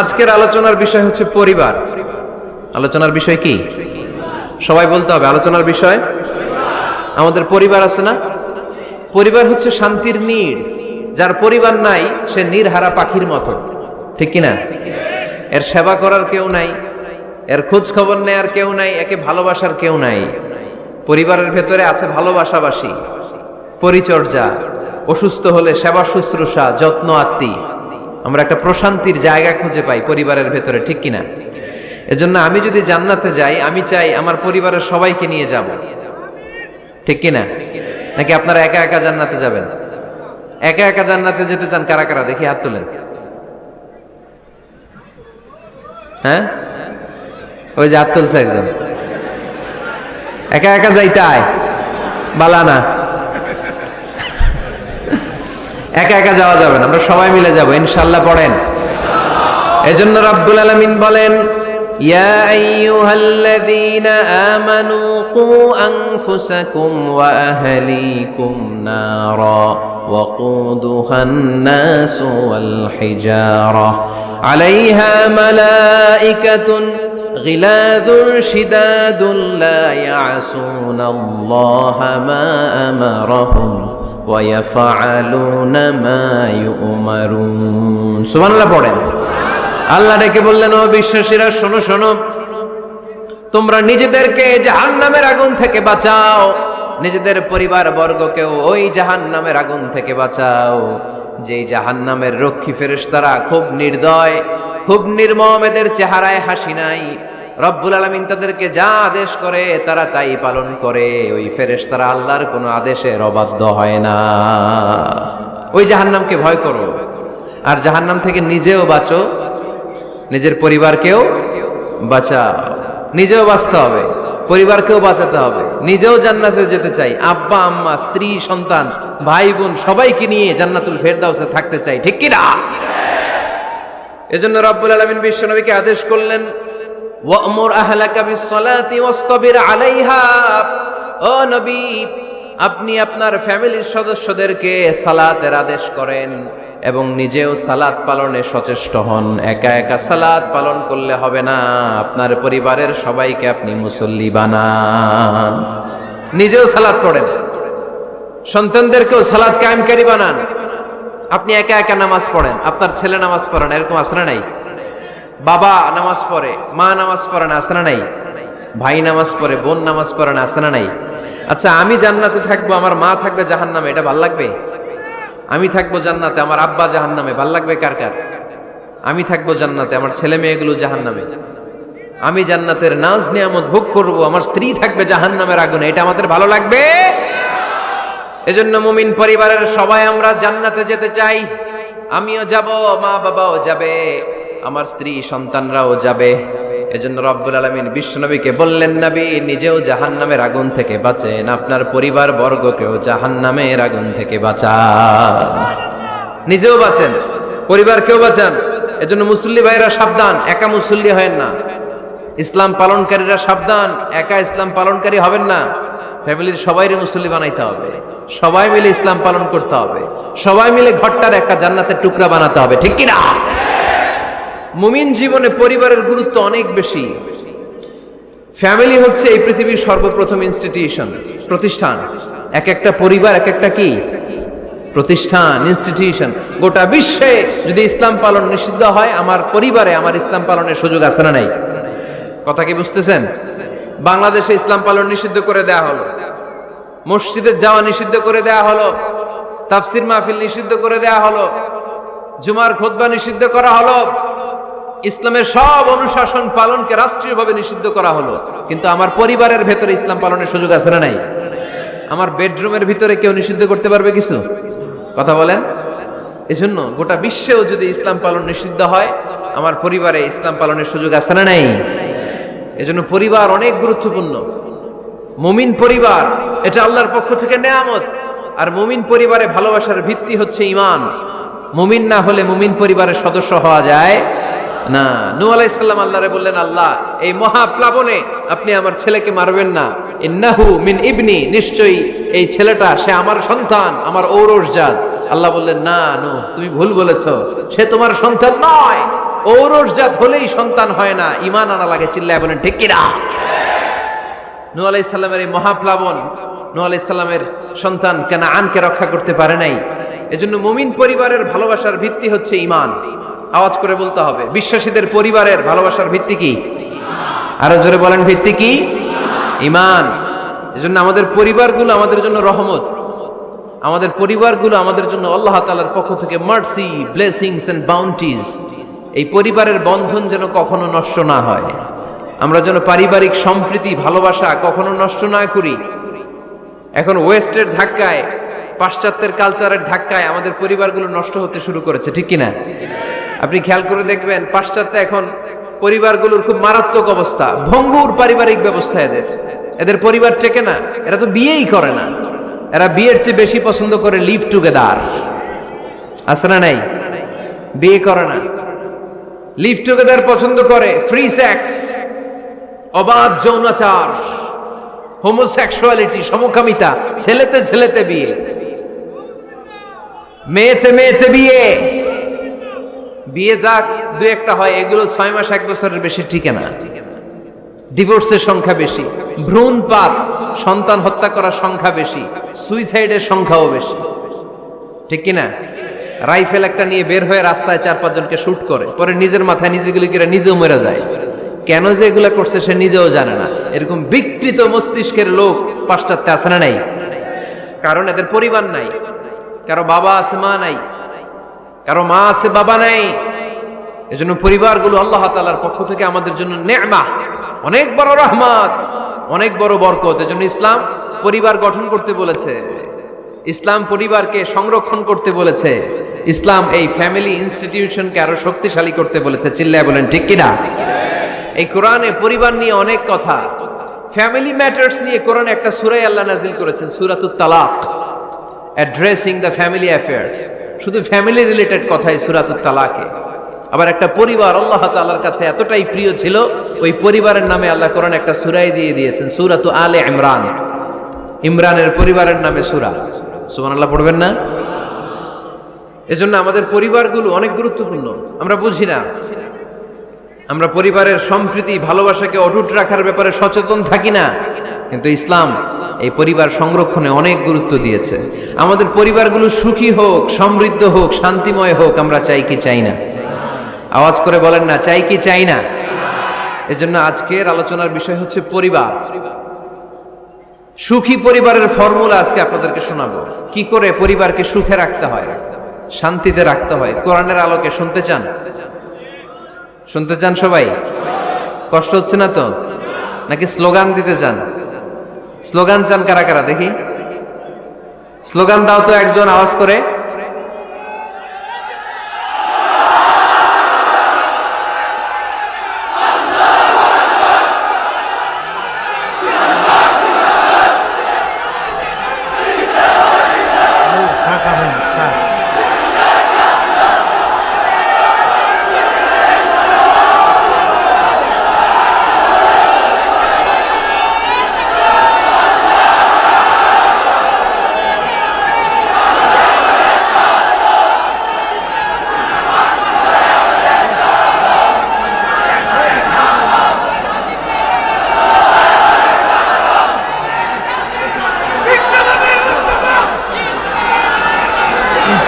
আজকের আলোচনার বিষয় হচ্ছে পরিবার। আলোচনার বিষয় কি? সবাই বলতে হবে আলোচনার বিষয়। আমাদের পরিবার আছে না? পরিবার হচ্ছে শান্তির নীড়। যার পরিবার নাই সে নীড়হারা পাখির মতো, ঠিক কিনা? এর সেবা করার কেউ নাই, এর খোঁজ খবর নেয়ার কেউ নাই, একে ভালোবাসার কেউ নাই। পরিবারের ভেতরে আছে ভালোবাসাবাসী, পরিচর্যা, অসুস্থ হলে সেবা শুশ্রূষা, যত্ন আত্মি। আমরা একটা প্রশান্তির জায়গা খুঁজে পাই পরিবারের ভেতরে, ঠিক কিনা? এজন্য আমি যদি জান্নাতে যাই, আমি চাই আমার পরিবারের সবাইকে নিয়ে যাব, ঠিক কিনা? নাকি আপনারা একা একা জান্নাতে যাবেন? একা একা জান্নাতে যেতে চান কারা কারা? দেখি হাত তোলেন। হ্যাঁ, ওই যে হাত তুলছে একজন। একা একা যাইতায় বালানা, একা একা যাওয়া যাবে না, আমরা সবাই মিলে যাব ইনশাআল্লাহ। পড়েন। এজন্য রাব্বুল আলামিন বলেন, ইয়া আইয়ুহাল্লাযীনা আমানু কু আনফুসাকুম ওয়া আহলিকুম নারা ওয়াকুদুহান নাসু ওয়াল হিজারা আলাইহা মালাইকাতুন গিলাযুন শিদাদুন লা ইয়াসুনাল্লাহা মা আমারাহুম ওয়া ইয়াফআলুনা মা ইউমারুন। সুবহানাল্লাহ পড়েন। আল্লাহ ডেকে বললেন, ও বিশ্বাসীরা শোনো শোনো, তোমরা নিজেদেরকে জাহান্নামের আগুন থেকে বাঁচাও, নিজেদের পরিবার বর্গকেও ওই জাহান্নামের আগুন থেকে বাঁচাও। যেই জাহান্নামের রক্ষী ফেরেশতারা খুব নির্দয়, খুব নির্মম, এদের চেহারায় হাসি নাই। রব্বুল আলামিন তাদেরকে যা আদেশ করে তারা তাই পালন করে। ওই ফেরেশতারা আল্লাহর কোনো আদেশের অবাধ্য হয় না। ওই জাহান্নামকে ভয় করো, আর জাহান্নাম থেকে নিজেও বাঁচো, নিজের পরিবারকেও বাঁচাও। নিজেও বাঁচতে হবে, পরিবারকেও বাঁচাতে হবে। নিজেও জান্নাতে যেতে চাই, আব্বা আম্মা স্ত্রী সন্তান ভাই বোন সবাইকে নিয়ে জান্নাতুল ফেরদাউসে থাকতে চাই, ঠিক কি না? এজন্য রব্বুল আলামিন বিশ্বনবীকে আদেশ করলেন, ওয়া'মুর আহলাকা বিস-সালাতি ওয়াসতাবির আলাইহা। ও নবী, আপনি আপনার ফ্যামিলির সদস্যদেরকে সালাতের আদেশ করেন এবং নিজেও সালাত পালনে সচেষ্ট হন। একা একা সালাত পালন করলে হবে না, আপনার পরিবারের সবাইকে আপনি মুসল্লি বানান। নিজেও সালাত পড়েন, সন্তানদেরকেও সালাত কায়েমকারী বানান। আপনি একা একা নামাজ পড়েন, আপনার ছেলে নামাজ পড়েন, এরকম আছে না নাই? বাবা নামাজ পড়ে, মা নামাজ পড়ে না, আছে না নাই? ভাই নামাজ পড়ে, বোন নামাজ পড়ে না, আছে না নাই? আচ্ছা, আমি জান্নাতে থাকবো, আমার মা থাকবে জাহান্নামে, এটা ভাল লাগবে? আমি থাকবো জান্নাতে, আমার আব্বা জাহান্নামে, ভাল লাগবে কার কার? আমি থাকবো জান্নাতে, আমার ছেলে মেয়েগুলো জাহান্নামে। আমি জান্নাতের নাজ নিয়ামত ভোগ করব, আমার স্ত্রী থাকবে জাহান্নামের আগুনে, এটা আমাদের ভালো লাগবে? এজন্য মুমিন পরিবারের সবাই আমরা জান্নাতে যেতে চাই। আমিও যাব, মা বাবাও যাবে, আমার স্ত্রী সন্তানরাও যাবে। এজন্য রব্বুল আলামিন বিশ্বনবীকে বললেন, নবী নিজেও জাহান্নামের আগুন থেকে বাঁচেন, আপনার পরিবার বর্গকেও জাহান্নামের আগুন থেকে বাঁচান। নিজেও বাঁচেন, পরিবারকেও বাঁচান। এজন্য মুসল্লি ভাইরা সাবধান, একা মুসল্লি হয়েন না। ইসলাম পালনকারীরা সাবধান, একা ইসলাম পালনকারী হবেন না। ফ্যামিলির সবাইরে মুসল্লি বানাইতে হবে, সবাই মিলে ইসলাম পালন করতে হবে, সবাই মিলে ঘরটার একটা জান্নাতের টুকরা বানাতে হবে, ঠিক কি না? মুমিন জীবনে পরিবারের গুরুত্ব অনেক বেশি। ফ্যামিলি হচ্ছে এই পৃথিবীর সর্বপ্রথম ইনস্টিটিউশন, প্রতিষ্ঠান। এক একটা পরিবার এক একটা কি প্রতিষ্ঠান, ইনস্টিটিউশন। গোটা বিশ্বে যদি ইসলাম পালন নিষিদ্ধ হয়, আমার পরিবারে আমার ইসলাম পালনের সুযোগ আছে না নাই? কথা কি বুঝতেছেন? বাংলাদেশে ইসলাম পালন নিষিদ্ধ করে দেয়া হলো, মসজিদে যাওয়া নিষিদ্ধ করে দেয়া হলো, তাফসির মাহফিল নিষিদ্ধ করে দেয়া হলো, জুমার খুতবা নিষিদ্ধ করা হলো, ইসলামের সব অনুশাসন পালনকে রাষ্ট্রীয়ভাবে নিষিদ্ধ করা হলো। কিন্তু আমার পরিবারের ভেতরে ইসলাম পালনের সুযোগ আছে না নাই? আমার বেডরুমের ভিতরে কেউ নিষিদ্ধ করতে পারবে কিছু? কথা বলেন। এজন্য গোটা বিশ্বেও যদি ইসলাম পালন নিষিদ্ধ হয়, আমার পরিবারে ইসলাম পালনের সুযোগ আছে না নাই? এজন্য পরিবার অনেক গুরুত্বপূর্ণ। মুমিন পরিবার এটা আল্লাহর পক্ষ থেকে নেয়ামত। আর মুমিন পরিবারে ভালোবাসার ভিত্তি হচ্ছে ঈমান। মুমিন না হলে মুমিন পরিবারের সদস্য হওয়া যায় না। নূহ আলাইহিস সালাম আল্লাহরে বললেন, আল্লাহ এই মহাপ্লাবনে আপনি আমার ছেলেকে মারবেন না। ইন্নাহু মিন ইবনি, নিশ্চয়ই এই ছেলেটা সে আমার সন্তান, আমার ঔরসজাত। আল্লাহ বললেন, না নূহ তুমি ভুল বলেছো, সে তোমার সন্তান নয়, ঔরসজাত হলেই সন্তান হয় না, ঈমান আনা লাগে। চিল্লায় বলেন ঠিক কিনা? নূহ আলাইহিস সালামের এই মহাপ্লাবন নূহ আলাইহিস সালামের সন্তান কানাআনকে রক্ষা করতে পারে নাই। এজন্য মুমিন পরিবারের ভালোবাসার ভিত্তি হচ্ছে ঈমান। আওয়াজ করে বলতে হবে, বিশ্বাসীদের পরিবারের ভালোবাসার ভিত্তি কি? আরো জোরে বলেন, ভিত্তি কি? ঈমান। এজন্য আমাদের পরিবারগুলো আমাদের জন্য রহমত, আমাদের পরিবারগুলো আমাদের জন্য আল্লাহ তাআলার পক্ষ থেকে মার্সি, ব্লেসিংস এন্ড বাউন্টিজ। এই পরিবারের বন্ধন যেন কখনো নষ্ট না হয়, আমরা যেন পারিবারিক সম্প্রীতি ভালোবাসা কখনো নষ্ট না করি। এখন ওয়েস্টের ধাক্কায়, পাশ্চাত্যের কালচারের ধাক্কায় আমাদের পরিবারগুলো নষ্ট হতে শুরু করেছে, ঠিক কিনা? আপনি খেয়াল করে দেখবেন, পাশ্চাত্যে এখন পরিবারগুলোর খুব মারাত্মক অবস্থা, ভঙ্গুর পারিবারিক ব্যবস্থা। এদের পরিবার টেকে না, এরা তো বিয়েই করে না। এরা বিয়ের চেয়ে বেশি পছন্দ করে লিভ টুগেদার। আছে না নাই? বিয়ে করে না, লিভ টুগেদার পছন্দ করে, ফ্রি সেক্স, অবাধ যৌনাচার, হোমোসেক্সুয়ালিটি, সমকামিতা, ছেলেতে ছেলেতে বিয়ে, মেয়েতে মেয়েতে বিয়ে। বিয়ে যাক দু একটা হয়, এগুলো 6 মাস 1 বছরের বেশি টিকে না। ডিভোর্সের সংখ্যা বেশি, ভ্রূণপাত, সন্তান হত্যা করার সংখ্যা বেশি, সুইসাইডের সংখ্যাও বেশি, ঠিক কিনা? রাইফেল একটা নিয়ে বের হয়ে রাস্তায় 4-5 জনকে শুট করে, পরে নিজের মাথায় নিজে গুলি করে নিজেও মরে যায়। কেন যে এগুলা করছে সে নিজেও জানে না। এরকম বিকৃত মস্তিষ্কের লোক পাশ্চাত্যে আছে না নাই? কারণ এদের পরিবার নাই, কারো বাবা আছে মা নাই, কারো মা আছে বাবা নাই। এজন্য পরিবারগুলো আল্লাহ তাআলার পক্ষ থেকে আমাদের জন্য নেয়ামত, অনেক বড় রহমত, অনেক বড় বরকত। এজন্য ইসলাম পরিবার গঠন করতে বলেছে, ইসলাম পরিবারকে সংরক্ষণ করতে বলেছে, ইসলাম এই ফ্যামিলি ইনস্টিটিউশনকে আরো শক্তিশালী করতে বলেছে। চিল্লায় বলেন ঠিক কিনা? এই কোরআনে পরিবার নিয়ে অনেক কথা, ফ্যামিলি ম্যাটার্স নিয়ে কোরআনে একটা সূরা আল্লাহ নাজিল করেছেন, সূরাতুত তালাক, অ্যাড্রেসিং দ্য ফ্যামিলি অ্যাফেয়ার্স। শুধু ফ্যামিলি রিলেটেড কথাই সূরাতুত তালাকে। আবার একটা পরিবার আল্লাহ তাআলার কাছে এতটাই প্রিয় ছিল, ওই পরিবারের নামে আল্লাহ কোরআনে একটা সূরাই দিয়ে দিয়েছেন, সূরাতু আলে ইমরান। ইমরানের পরিবারের নামে সূরা। সুবহানাল্লাহ পড়বেন না? এজন্য আমাদের পরিবারগুলো অনেক গুরুত্বপূর্ণ, আমরা বুঝি না। আমরা পরিবারের সম্প্রীতি ভালোবাসাকে অটুট রাখার ব্যাপারে সচেতন থাকি না, কিন্তু ইসলাম এই পরিবার সংরক্ষণে অনেক গুরুত্ব দিয়েছে। আমাদের পরিবারগুলো সুখী হোক, সমৃদ্ধ হোক, শান্তিময় হোক, আমরা চাই কি চাই না? আওয়াজ করে বলেন না, চাই কি চাই না? এজন্য আজকের আলোচনার বিষয় হচ্ছে পরিবার। সুখী পরিবারের ফর্মুলা আজকে আপনাদেরকে শোনাবো, কি করে পরিবারকে সুখে রাখতে হয়, শান্তিতে রাখতে হয়। কোরআনের আলোকে শুনতে চান? শুনতে চান সবাই? কষ্ট হচ্ছে না তো? নাকি স্লোগান দিতে চান? স্লোগান চান কারা কারা দেখি? স্লোগান দাও তো একজন আওয়াজ করে।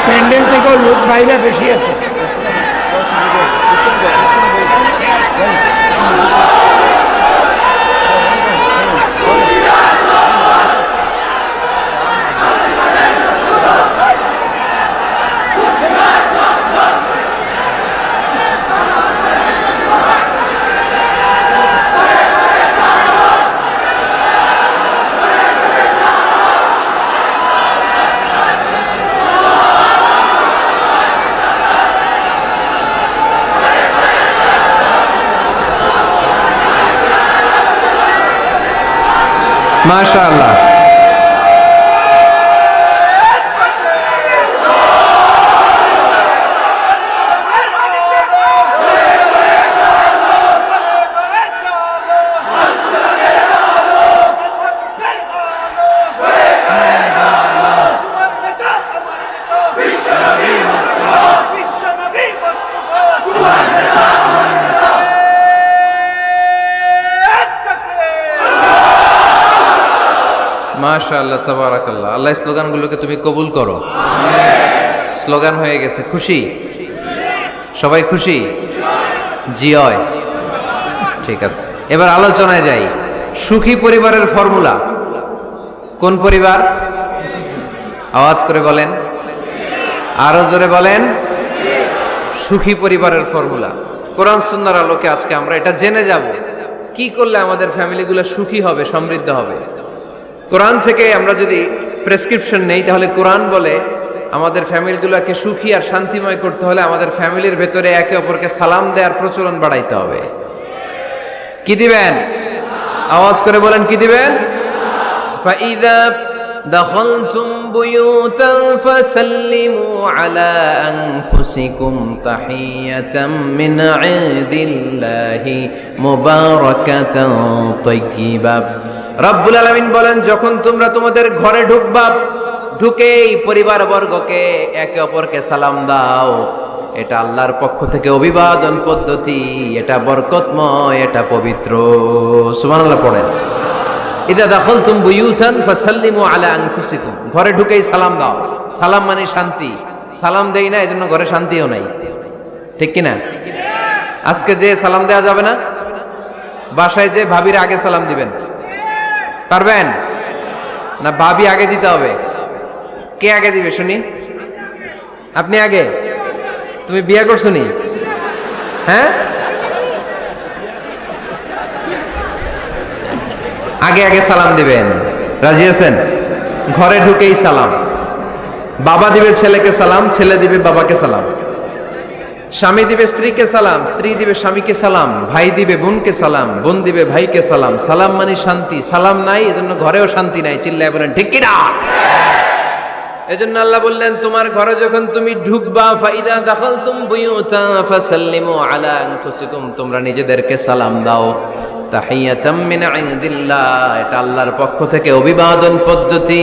প্যান্ডেল থেকেও লোক বাইরে বেশি আছে। মাশাআল্লাহ। বিশ্বনবী মাশাআল্লাহ, তাবারাকাল্লাহ। আল্লাহ স্লোগানগুলোকে তুমি কবুল করো। স্লোগান হয়ে গেছে, খুশি? সবাই খুশি? জি হয়। ঠিক আছে, এবার আলোচনায় যাই। সুখী পরিবারের ফর্মুলা কোন পরিবার? আওয়াজ করে বলেন, আরো জোরে বলেন। সুখী পরিবারের ফর্মুলা কোরআন সুন্নাহর আলোকে আজকে আমরা এটা জেনে যাব, কি করলে আমাদের ফ্যামিলিগুলো সুখী হবে, সমৃদ্ধ হবে। কোরআন থেকে আমরা যদি প্রেসক্রিপশন নেই, তাহলে কোরআন বলে আমাদের ফ্যামিলিগুলোকে সুখী আর শান্তিময় করতে হলে আমাদের ফ্যামিলির ভেতরে একে অপরকে সালাম দেওয়ার প্রচলন বাড়াইতে হবে। কি দিবেন? আওয়াজ করে বলেন, কি দিবেন? ফাইদা دخلتم بيوتا فسلموا على أنفسكم تحية من عند الله مباركة طيبة। রব্বুল আলামিন বলেন, যখন তোমরা তোমাদের ঘরে ঢুকবা, ঢুকেই পরিবারবর্গকে একে অপরকে সালাম দাও। এটা আল্লাহর পক্ষ থেকে অভিবাদন পদ্ধতি, এটা বরকতময়, এটা পবিত্র। সুবহানাল্লাহ পড়েন। ইদা দাখালতুম বুয়ুতান ফাসাল্লিমু আলা আনফুসিকুম, ঘরে ঢুকেই সালাম দাও। সালাম মানে শান্তি। সালাম দেই না, এজন্য ঘরে শান্তিও নাই। ঠিক কি না? আজকে যে সালাম দেওয়া যাবে না, বাসায় যে ভাবির আগে সালাম দিবেন, পারবেন না? ভাবি আগে দিতে হবে। কে আগে দিবে শুনি? আপনি আগে। তুমি বিয়ে করছো নি? হ্যাঁ, আগে আগে সালাম দিবেন। রাজি আছেন? ঘরে ঢুকেই সালাম। বাবা দিবে ছেলেকে সালাম, ছেলে দিবে বাবাকে সালাম। স্বামী দিবে স্ত্রীকে সালাম, স্ত্রী দিবে স্বামীকে সালাম। ভাই দিবে বোনকে সালাম, বোন দিবে ভাইকে সালাম। সালাম মানে শান্তি। সালাম নাই, এজন্য ঘরেও শান্তি নাই। চিল্লায় বলেন ঠিক কি না? এজন্য আল্লাহ বললেন, তোমার ঘরে যখন তুমি ঢুকবা, ফাইদা দাখালতুম বুয়ুতা ফাসাল্লিমু আলা আনফুসিকুম, তোমরা নিজেদেরকে সালাম দাও। তাহিয়াতাম মিন ইনদিল্লাহ, এটা আল্লাহর পক্ষ থেকে অভিবাদন পদ্ধতি।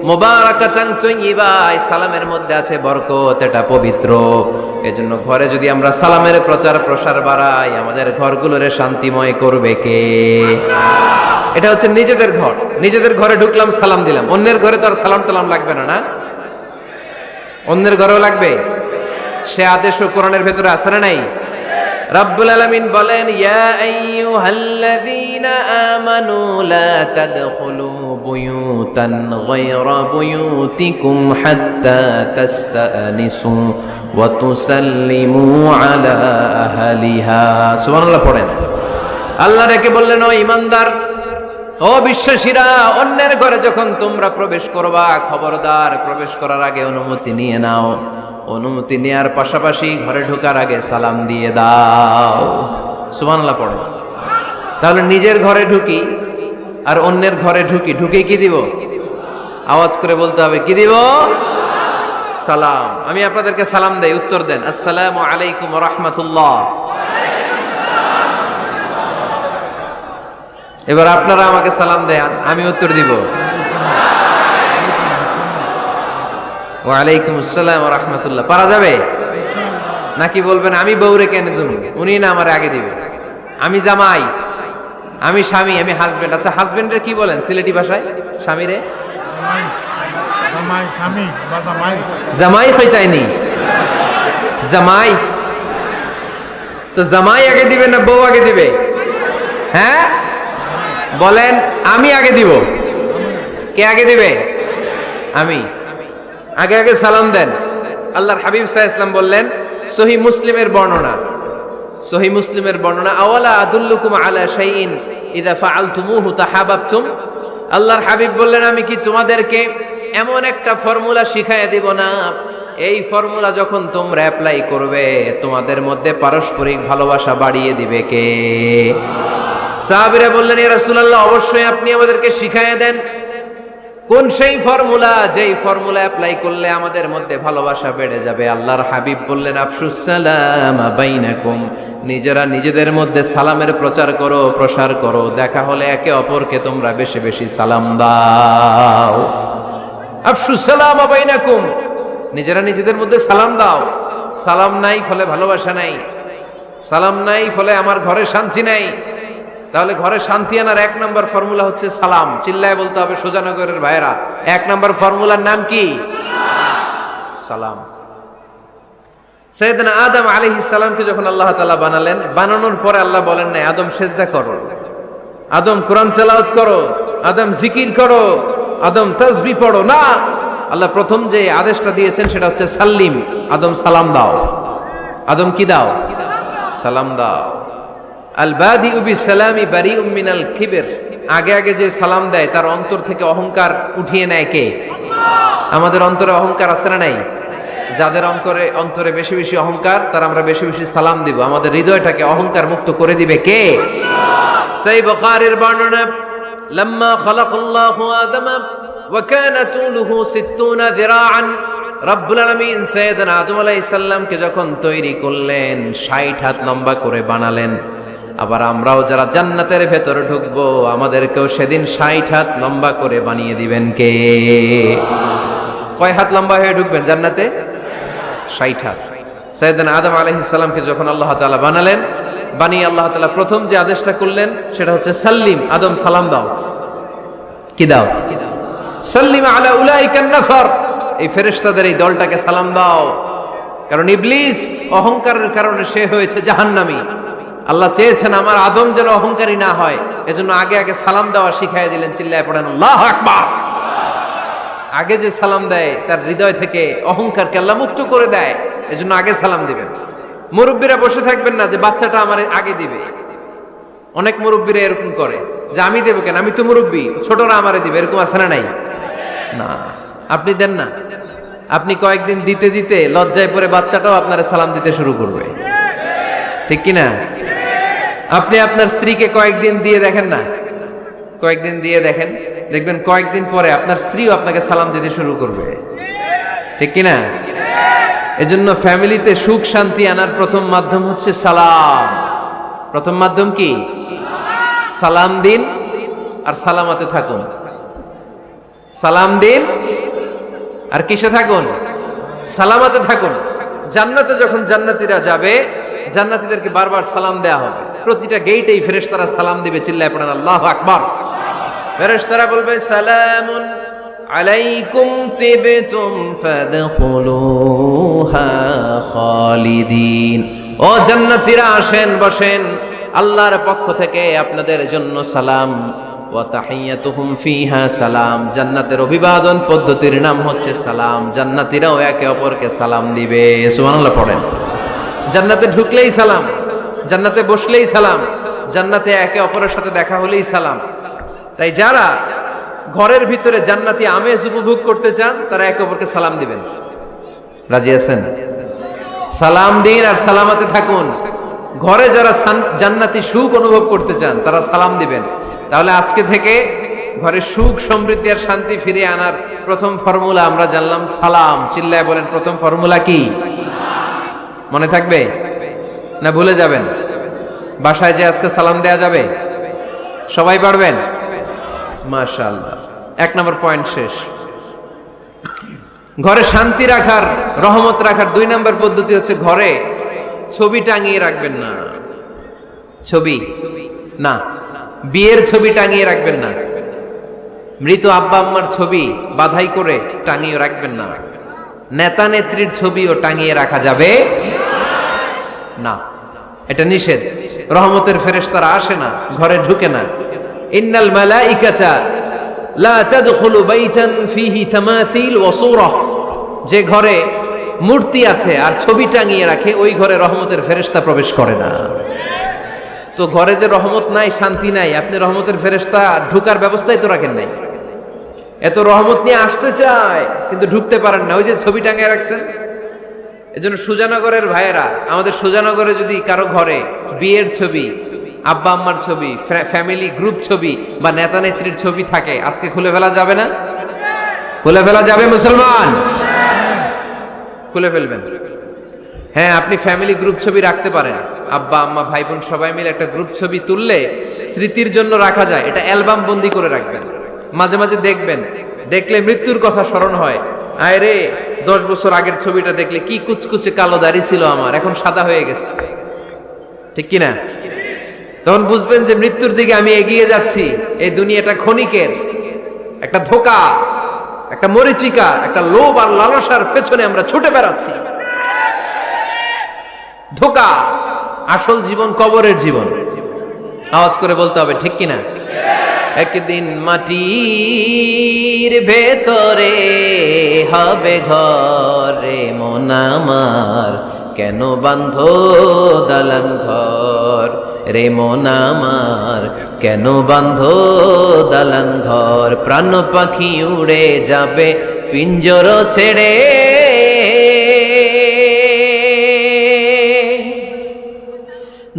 মুবারাকাতান তাইয়্যিবা, এই সালামের মধ্যে আছে বরকত, এটা পবিত্র। এজন্য ঘরে যদি আমরা সালামের প্রচার প্রসার বাড়াই, আমাদের ঘরগুলোরে শান্তিময় করবে কে? এটা হচ্ছে নিজেদের ঘর। নিজেদের ঘরে ঢুকলাম, সালাম দিলাম। অন্যের ঘরে তো আর সালাম টালাম লাগবে না, না? অন্যের ঘরেও লাগবে। সে আদেশও কোরআনের ভেতরে আছে না নাই? রব্বুল আলামিন বলেন, ইয়া আইয়ুহাল্লাযীনা আমানু লা তাদখুলু বুয়ুতান গায়রা বুয়ুতিকুম হাত্তা তাস্তানিসু ওয়া তুসাল্লিমু আলা আহলিহা। সুবহানাল্লাহ পড়েন। আল্লাহ ডেকে বললেন, ও ঈমানদার, ও বিশ্বাসীরা, অন্যের ঘরে যখন তোমরা প্রবেশ করবা, খবরদার প্রবেশ করার আগে অনুমতি নিয়ে নাও। অনুমতি নেওয়ার পাশাপাশি ঘরে ঢোকার আগে সালাম দিয়ে দাও। সুবহানাল্লাহ পড়ো। তাহলে নিজের ঘরে ঢুকি আর অন্যের ঘরে ঢুকি, ঢুকে কি দিব? আওয়াজ করে বলতে হবে, কি দিব? সালাম। আমি আপনাদেরকে সালাম দেই, উত্তর দেন, আসসালামু আলাইকুম ওয়া রাহমাতুল্লাহ। এবার আপনারা আমাকে সালাম দেন, আমি উত্তর দিব, ওয়ালাইকুম আসসালাম ওয়া রাহমাতুল্লাহ। পারা যাবে নাকি বলবেন আমি বউরে কেন দেব, উনি না আমার আগে দিবে? আমি জামাই, আমি স্বামী, আমি হাজবেন্ড। আচ্ছা, হাজবেন্ডের কি বলেন সিলেটি ভাষায়? স্বামীরে জামাই হইতাইনি। জামাই তো জামাই আগে দিবে না বউ আগে দিবে? হ্যাঁ বলেন, আমি আগে দিব। কে আগে দিবে? আমি। আগে আগে সালাম দেন। আল্লাহর হাবিব সাল্লাল্লাহু আলাইহি ওয়াসাল্লাম বললেন, সহিহ মুসলিমের বর্ণনা, সহিহ মুসলিমের বর্ণনা, আওয়ালা আদুল্লুকুম আলা শাইইন ইযা ফাআলতুমুহু তাহাবাবতুম। আল্লাহর হাবিব বললেন, আমি কি তোমাদেরকে এমন একটা ফর্মুলা শিখাইয়া দিব না, এই ফর্মুলা যখন তোমরা অ্যাপ্লাই করবে, তোমাদের মধ্যে পারস্পরিক ভালোবাসা বাড়িয়ে দিবে কে? সাহাবীরা বললেন, ইয়া রাসূলুল্লাহ, অবশ্যই আপনি আমাদেরকে শিখাইয়া দেন। কোন সেই ফর্মুলা, যেই ফর্মুলা অ্যাপ্লাই করলে আমাদের মধ্যে ভালোবাসা বেড়ে যাবে? আল্লাহর হাবিব বললেন, আফশুস সালাম বাইনাকুম, নিজেরা নিজেদের মধ্যে সালামের প্রচার করো, প্রসার করো। দেখা হলে একে অপরকে তোমরা বেশি বেশি সালাম দাও। আফশুস সালাম বাইনাকুম, নিজেরা নিজেদের মধ্যে সালাম দাও। সালাম নাই ফলে ভালোবাসা নাই, সালাম নাই ফলে আমার ঘরে শান্তি নাই। তাহলে ঘরে শান্তি আনার 1 নম্বর ফর্মুলা হচ্ছে সালাম। চিল্লায় বলতে হবে সুজানগরের ভাইরা, 1 নম্বর ফর্মুলার নাম কি? সালাম। সাইয়েদনা আদম আলাইহিস সালামকে যখন আল্লাহ তাআলা বানালেন, বানানোর পরে আল্লাহ বলেন না আদম সিজদা করো, আদম কোরআন তেলাওয়াত করো, আদম জিকির করো, আদম তাসবিহ পড়ো, না। আল্লাহ প্রথম যে আদেশটা দিয়েছেন সেটা হচ্ছে সাল্লিম, আদম সালাম দাও। আদম কি দাও? সালাম দাও। আল বাদিউ বিসালামি বারিউম মিনাল কিবর, আগে আগে যে সালাম দেয় তার অন্তর থেকে অহংকার উঠিয়ে নেয় কে? আমাদের অন্তরে অহংকার আছে না নাই? যাদের অন্তরে বেশি বেশি অহংকার, তার আমরা বেশি বেশি সালাম দিব। আমাদের হৃদয়টাকে অহংকার মুক্ত করে দিবে কে? সহিহ বুখারীর বর্ণনা, লাম্মা খালাকাল্লাহু আদম ওয়া কানা তুলুহু 60 যিরাআন, রব্বুল আলামিন সাইয়েদনা আদম আলাইহিস সালামকে যখন তৈরি করলেন 60 হাত লম্বা করে বানালেন। আবার আমরাও যারা জান্নাতের ভেতরে ঢুকবো, আমাদেরকেও সেদিন 60 হাত লম্বা করে বানিয়ে দিবেন কে? কয় হাত লম্বা হয়ে ঢুকবেন জান্নাতে? 60 হাত। সাইয়েদনা আদম আলাইহিস সালামকে যখন আল্লাহ তাআলা বানালেন, বানিয়ে আল্লাহ তাআলা প্রথম যে আদেশটা করলেন সেটা হচ্ছে সাল্লিম, আদম সালাম দাও। কি দাও? সাল্লিম আলা উলাইকান নাফার, এই ফেরেশতাদের এই দলটাকে সালাম দাও। কারণ ইবলিস অহংকারের কারণে সে হয়েছে জাহান্নামী। আল্লাহ চেয়েছেন আমার আদম যেন অহংকারী না হয়, এজন্য আগে আগে সালাম দেওয়া শিখাইয়া দিলেন। চিল্লায় পড়েন আল্লাহু আকবার। আগে যে সালাম দেয় তার হৃদয় থেকে অহংকারকে আল্লাহ মুক্ত করে দেয়, এজন্য আগে সালাম দিবেন। মুরব্বীরা বসে থাকবেন না যে বাচ্চাটা আমার আগে দিবে। অনেক মুরব্বীরা এরকম করে যে আমি দেবো কেন, আমি তো মুরব্বী, ছোটরা আমারে দিবে, এরকম আছে না নাই? না, আপনি দেন না। আপনি কয়েকদিন দিতে দিতে লজ্জায় পড়ে বাচ্চাটাও আপনার সালাম দিতে শুরু করবে, ঠিক কি না? আপনি আপনার স্ত্রীকে কয়েকদিন দিয়ে দেখেন না, কয়েকদিন দিয়ে দেখেন, দেখবেন কয়েকদিন পরে আপনার স্ত্রীও আপনাকে সালাম দিতে শুরু করবে, ঠিক কি না? এজন্য ফ্যামিলিতে সুখ শান্তি আনার প্রথম মাধ্যম হচ্ছে সালাম। প্রথম মাধ্যম কি? সালাম দিন আর সালামাতে থাকুন। সালাম দিন আর কিসে থাকুন? সালামাতে থাকুন। জান্নাতে যখন জান্নাতীরা যাবে, জান্নাতীদেরকে বারবার সালাম দেয়া হবে। প্রতিটা গেটেই ফেরেশতারা সালাম দিবে। চিল্লায় পড়েন আল্লাহু আকবার। ফেরেশতারা বলবে সালামুন আলাইকুম তিবতুম ফাদখুলুহা খালিদিন। ও জান্নাতীরা আসেন, বসেন, আল্লাহর পক্ষ থেকে আপনাদের জন্য সালাম। ওয়া তাহিয়াতুহুম ফিহা সালাম, জান্নাতের অভিবাদন পদ্ধতির নাম হচ্ছে সালাম। জান্নাতীরাও একে অপরকে সালাম দিবে। সুবহানাল্লাহ পড়েন। জান্নাতে ঢুকলেই সালাম, জান্নাতে বসলেই সালাম, জান্নাতে একে অপরের সাথে দেখা হলেই সালাম। তাই যারা ঘরের ভিতরে জান্নাতি আমেজ উপভোগ করতে চান তারা একে অপরকে সালাম দিবেন। রাজি আছেন? সালাম দিন আর সালামাতে থাকুন। ঘরে যারা জান্নাতি সুখ অনুভব করতে চান তারা সালাম দিবেন। তাহলে আজকে থেকে ঘরে সুখ সমৃদ্ধি আর শান্তি ফিরিয়ে আনার প্রথম ফর্মুলা আমরা জানলাম সালাম। চিল্লায় বলেন প্রথম ফর্মুলা কি? মনে থাকবে না ভুলে যাবেন? বাসায় যে আজকে সালাম দেয়া যাবে, সবাই পারবেন? মাশাআল্লাহ। 1 নম্বর পয়েন্ট শেষ। ঘরে শান্তি রাখার, রহমত রাখার 2 নম্বর পদ্ধতি হচ্ছে ঘরে ছবি টাঙিয়ে রাখবেন না। ছবি না, বিয়ের ছবি টাঙিয়ে রাখবেন না। মৃত আব্বা আম্মার ছবি বাধাই করে টাঙিয়ে রাখবেন না। নেতা নেত্রীর ছবিও টাঙিয়ে রাখা যাবে না, এটা নিষেধ। রহমতের ফেরেশতারা আসে না, ঘরে ঢুকে না। ইন্নাল মালাইকাতা লা তাদখুলু বাইতান ফিহি তামাসিল ওয়া সূরা, যে ঘরে মূর্তি আছে আর ছবি টাঙিয়ে রাখে ওই ঘরে রহমতের ফেরেশতা প্রবেশ করে না। তো ঘরে যে রহমত নাই, শান্তি নাই, আপনি রহমতের ফেরেশতা ঢুকার ব্যবস্থাই তো রাখেন নাই। এত রহমত নিয়ে আসতে চায় কিন্তু ঢুকতে পারেন না, ওই যে ছবি টাঙিয়ে রাখছেন। এজন্য সুজানগরের ভাইয়েরা, আমাদের সুজানগরে যদি কারো ঘরে বিয়ের ছবি, আব্বা আম্মার ছবি, ফ্যামিলি গ্রুপ ছবি বা নেতা নেত্রীর ছবি থাকে, আজকে খুলে ফেলা যাবে না? খুলে ফেলা যাবে মুসলমান? খুলে ফেলবেন। হ্যাঁ, আপনি ফ্যামিলি গ্রুপ ছবি রাখতে পারেন। আব্বা আম্মা ভাই বোন সবাই মিলে একটা গ্রুপ ছবি তুললে স্মৃতির জন্য রাখা যায়। এটা অ্যালবাম বন্দি করে রাখবেন, মাঝে মাঝে দেখবেন। দেখলে মৃত্যুর কথা স্মরণ হয়। আয় রে, 10 বছর আগের ছবিটা দেখলে কি কুচকুচে কালো দাড়ি ছিল আমার, এখন সাদা হয়ে গেছে, ঠিক কিনা? তখন বুঝবেন যে মৃত্যুর দিকে আমি এগিয়ে যাচ্ছি। এই দুনিয়াটা ক্ষণিকের, একটা ধোঁকা, একটা মরিচিকা, একটা লোভ আর লালসার পেছনে আমরা ছুটে বেড়াচ্ছি। ধোঁকা। আসল জীবন কবরের জীবন। আওয়াজ করে বলতে হবে, ঠিক কিনা? একদিন মাটির ভেতরে হবে ঘরে মন আমার, কেন বাঁধো দালান ঘর রে মন আমার, কেন বাঁধো দালান ঘর। প্রাণ পাখি উড়ে যাবে পিঞ্জর ছেড়ে,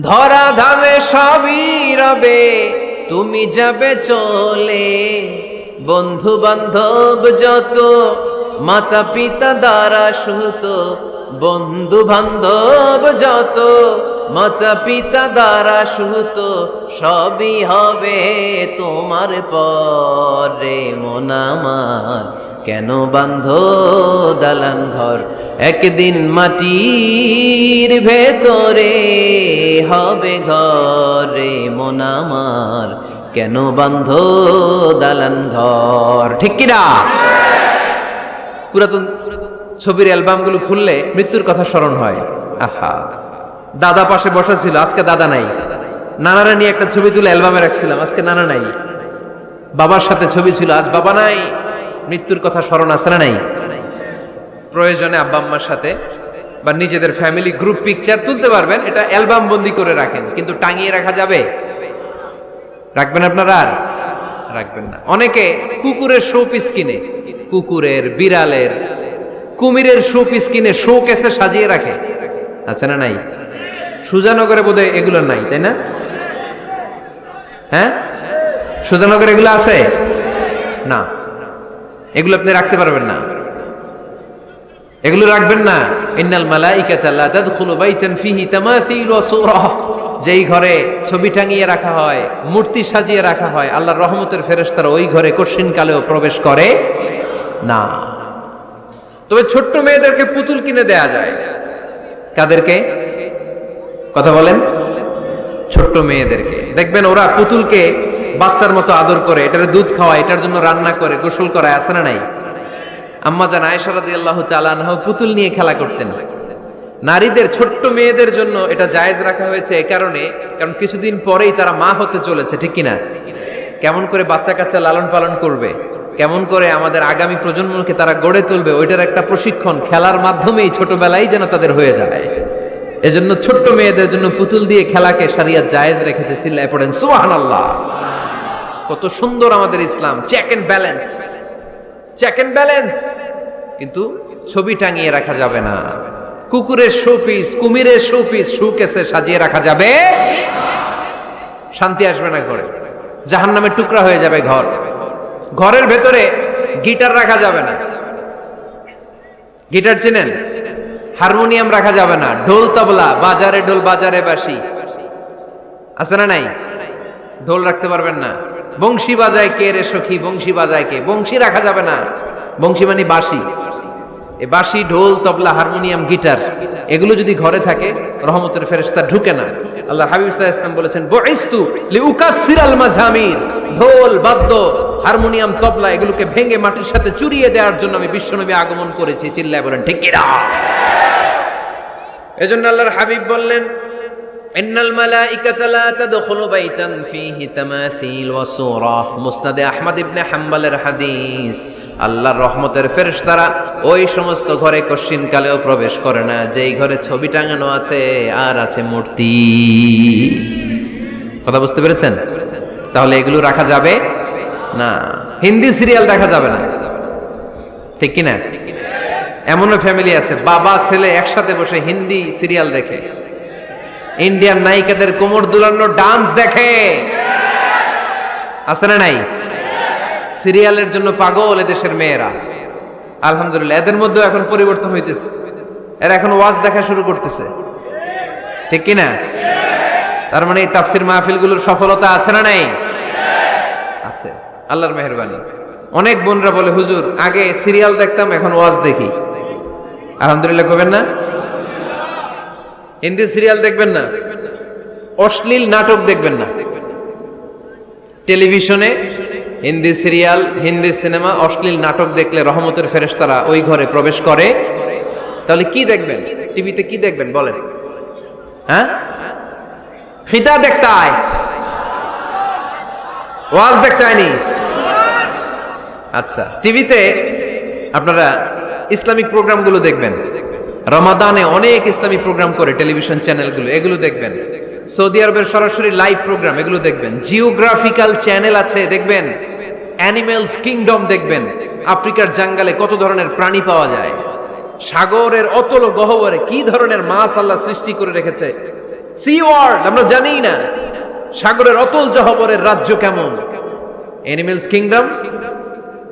ধরা ধামে সবই রবে তুমি যাবে চলে। বন্ধু বান্ধব যত মাতা পিতা দ্বারা সুত, বন্ধু বান্ধব যত মাতা পিতা দ্বারা সুত, সবই হবে তোমার পরে মন আমার, কেন বাঁধো দালান ঘর। একদিন মাটির ভেতরে হবে ঘরে মন আমার, কেন বাঁধো দালান ঘর। ঠিক কিনা? পুরাতন ছবির অ্যালবামগুলো খুললে মৃত্যুর কথা স্মরণ হয়। আহা, দাদা পাশে বসা ছিল, আজকে দাদা নাই। নানারা নিয়ে একটা ছবি তুলে অ্যালবামে রাখছিলাম, আজকে নানা নাই। বাবার সাথে ছবি ছিল, আজ বাবা নাই। মৃত্যুর কথা স্মরণ আছে না নাই? প্রয়োজনে আব্বা আম্মার সাথে বা নিজেদের ফ্যামিলি গ্রুপ পিকচার তুলতে পারবেন, এটা অ্যালবাম বন্দি করে রাখেন, কিন্তু টাঙিয়ে রাখা যাবে? রাখবেন আপনারা? আর রাখবেন না। অনেকে কুকুরের শো পিস কিনে, কুকুরের, বিড়ালের, কুমিরের শো পিস কিনে শো কেসে সাজিয়ে রাখে, আছে না নাই? সুজানগরে বোধহয় এগুলো নাই, তাই না? হ্যাঁ, সুজানগরে এগুলো আছে না? এগুলো আপনি রাখতে পারবেন না, এগুলো রাখবেন না। ইন্নাল মালাইকাতা লা তাদখুলু বাইতান ফিহি তামাসিল ওয়া সূরা, যেই ঘরে ছবি টাঙিয়ে রাখা হয়, মূর্তি সাজিয়ে রাখা হয়, আল্লাহর রহমতের ফেরেশতারা ওই ঘরে কঠিন কালেও প্রবেশ করে না। তবে ছোট্ট মেয়েদেরকে পুতুল কিনে দেয়া যায়। কাদেরকে? কথা বলেন। ছোট্ট মেয়েদেরকে দেখবেন, ওরা পুতুলকে বাচ্চার মতো আদর করে, এটার দুধ খাওয়ায়, এটার জন্য রান্না করে, গোসল করায়, আছে না নাই? আম্মা জান আয়েশা রাদিয়াল্লাহু তাআলা আনহা পুতুল নিয়ে খেলা করতেন। নারীদের, ছোট্ট মেয়েদের জন্য এটা জায়েজ রাখা হয়েছে এই কারণে, কারণ কিছুদিন পরেই তারা মা হতে চলেছে, ঠিক কিনা? কেমন করে বাচ্চা কাচ্চা লালন পালন করবে, কেমন করে আমাদের আগামী প্রজন্মকে তারা গড়ে তুলবে, ওইটার একটা প্রশিক্ষণ খেলার মাধ্যমেই ছোটবেলায় যেন তাদের হয়ে যায়। এজন্য ছোট্ট মেয়েদের জন্য পুতুল দিয়ে খেলাকে শরিয়ত জায়েজ রেখেছে। চিল্লায় পড়েন সুবহানাল্লাহ। কত সুন্দর আমাদের ইসলাম, check and balance, check and balance. কিন্তু ছবি টাঙিয়ে রাখা যাবে না। কুকুরের শো পিস, কুমিরের শো পিস শো কেসে সাজিয়ে রাখা যাবে, শান্তি আসবে না ঘরে, জাহান্নামের টুকরা হয়ে যাবে ঘর। ঘরের ভেতরে গিটার রাখা যাবে না। গিটার চেনেন? হারমোনিয়াম রাখা যাবে না। ঢোল তবলা, বাজারে ঢোল বাজারে বাঁশি, আছে না নাই? ঢোল রাখতে পারবেন না। বংশী বাজায় কে রে সখী, বংশী বাজায় কে? বংশী রাখা যাবে না। বংশী মানে বাঁশি। এই বাঁশি, ঢোল, তবলা, হারমোনিয়াম, গিটার, এগুলো যদি ঘরে থাকে রহমতের ফেরেশতা ঢুকে না। আল্লাহ হাবিব সাল্লাল্লাহু আলাইহি ওয়াসাল্লাম বলেছেন, বুইস্তু লিউকাসসিরাল মাযামির, ঢোল, বাদ্য, হারমোনিয়াম, তবলা এগুলোকে ভেঙে মাটির সাথে চুরিয়ে দেওয়ার জন্য আমি বিশ্বনবী আগমন করেছি। চিল্লায় বলেন ঠিক কিনা? এজন্য আল্লাহর হাবিব বললেন, ইন্নাল মালাইকাতা লা তাদখুলু বাইতান ফীহি তামাসিল ওয়া সূরা। মুসনাদে আহমদ ইবনে হাম্বলের হাদিস। আল্লাহর রহমতের ফেরেশতারা ওই সমস্ত ঘরে কশিন কালেও প্রবেশ করে না যেই ঘরে ছবি টাঙানো আছে আর আছে মূর্তি। কথা বুঝতে পেরেছেন? তাহলে এগুলো রাখা যাবে না। হিন্দি সিরিয়াল দেখা যাবে না, ঠিক কিনা? এমনও ফ্যামিলি আছে, বাবা ছেলে একসাথে বসে হিন্দি সিরিয়াল দেখে, ইন্ডিয়ান নায়িকাদের কোমর দুলানো ডান্স দেখে, আছে না নাই? সিরিয়ালের জন্য পাগল এদেশের মেয়েরা। আলহামদুলিল্লাহ, এদের মধ্যে এখন পরিবর্তন হইতেছে। এরা এখন ওয়াজ দেখা শুরু করতেছে, ঠিক কিনা? তার মানে এই তাফসির মাহফিলগুলোর সফলতা আছে না নাই? আছে, আল্লাহর মেহেরবানি। অনেক বোনরা বলে, হুজুর আগে সিরিয়াল দেখতাম, এখন ওয়াজ দেখি। আলহামদুলিল্লাহ করবেন না? হিন্দি সিরিয়াল দেখবেন না, অশ্লীল নাটক দেখবেন না। টেলিভিশনে হিন্দি সিরিয়াল, হিন্দি সিনেমা, অশ্লীল নাটক দেখলে রহমতের ফেরেশতারা ওই ঘরে প্রবেশ করে। তাহলে কি দেখবেন? টিভিতে কি দেখবেন বলেন? হ্যাঁ, ফিতা দেখতে আয়, ওয়াজ দেখতে আয়নি। আচ্ছা, টিভিতে আপনারা ইসলামিক প্রোগ্রামগুলো দেখবেন। রমাদানে অনেক ইসলামিক প্রোগ্রাম করে টেলিভিশন চ্যানেলগুলো, এগুলো দেখবেন। সৌদি আরবের সরাসরি লাইভ প্রোগ্রাম, এগুলো দেখবেন। জিওগ্রাফিক্যাল চ্যানেল আছে, দেখবেন। অ্যানিমেলস কিংডম দেখবেন। আফ্রিকার জঙ্গলে কত ধরনের প্রাণী পাওয়া যায়, সাগরের অতল গহ্বরে কি ধরনের মাছ আল্লাহ সৃষ্টি করে রেখেছে, সি ওয়ার্ল্ড আমরা জানি না, সাগরের অতল গহ্বরের রাজ্য কেমন। অ্যানিমেলস কিংডম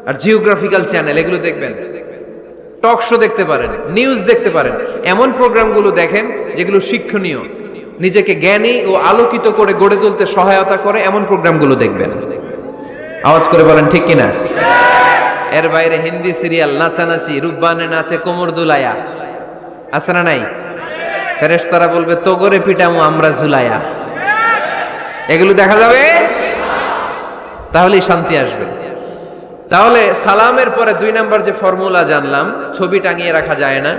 আর জিওগ্রাফিক্যাল চ্যানেল, এগুলো দেখবেন। টক শো দেখতে পারেন, নিউজ দেখতে পারেন। এমন প্রোগ্রামগুলো দেখেন যেগুলো শিক্ষণীয়, নিজেকে জ্ঞানী ও আলোকিত করে গড়ে তুলতে সহায়তা করে, এমন প্রোগ্রামগুলো দেখবেন। আওয়াজ করে বলেন ঠিক কিনা? এর বাইরে হিন্দি সিরিয়াল, নাচানাচি, রূপবানে নাচে কোমর দুলায়া, আছে না নাই? ফেরেশতারা বলবে তো করে পিটামু আমরা ঝুলায়া। এগুলো দেখা যাবে, তাহলেই শান্তি আসবে। তাহলে সালামের পরে 2 নাম্বার যে ফর্মুলা জানলাম, ছবি টাঙিয়ে রাখা যায় না,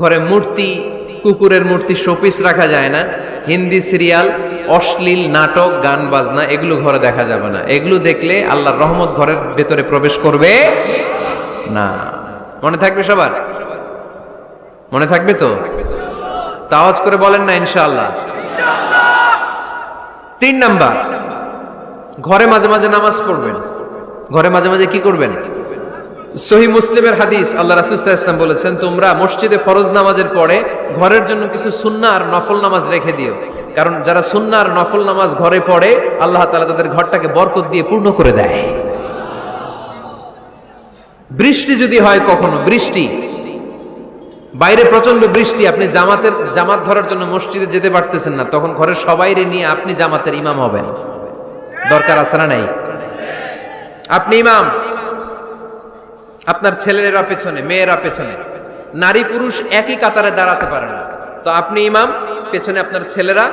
ঘরে মূর্তি, কুকুরের মূর্তি, শোপিস রাখা যায় না, হিন্দি সিরিয়াল, অশ্লীল নাটক, গান বাজনা, এগুলো ঘরে দেখা যাবে না। এগুলো দেখলে আল্লাহর রহমত ঘরের ভেতরে প্রবেশ করবে না। মনে থাকবে সবার? মনে থাকবে তো? আওয়াজ করে বলেন না ইনশাআল্লাহ। 3 নাম্বার, ঘরে মাঝে মাঝে নামাজ পড়বেন। ঘরে মাঝে মাঝে কি করবেন? সহিহ মুসলিমের হাদিস, আল্লাহ রাসূল সাল্লাল্লাহু আলাইহি ওয়াসাল্লাম বলেছেন, তোমরা মসজিদে ফরজ নামাজের পরে ঘরের জন্য কিছু সুন্নাহ আর নফল নামাজ রেখে দিও। কারণ যারা সুন্নাহ আর নফল নামাজ ঘরে পড়ে, আল্লাহ তাআলা তাদের ঘরটাকে বরকত দিয়ে পূর্ণ করে দেয়। বৃষ্টি যদি হয়, কখনো বৃষ্টি, বাইরে প্রচন্ড বৃষ্টি, আপনি জামাত ধরার জন্য মসজিদে যেতে পারতেছেন না, তখন ঘরের সবাইরে নিয়ে আপনি জামাতের ইমাম হবেন। দরকার আছে না নাই? আপনি ইমাম, আপনার ছেলেরা পেছনে, মেয়েরা পেছনে, নারী পুরুষ একই কাতারে দাঁড়াতে পারে না, তো আপনি ইমাম, পেছনে আপনার ছেলেরা,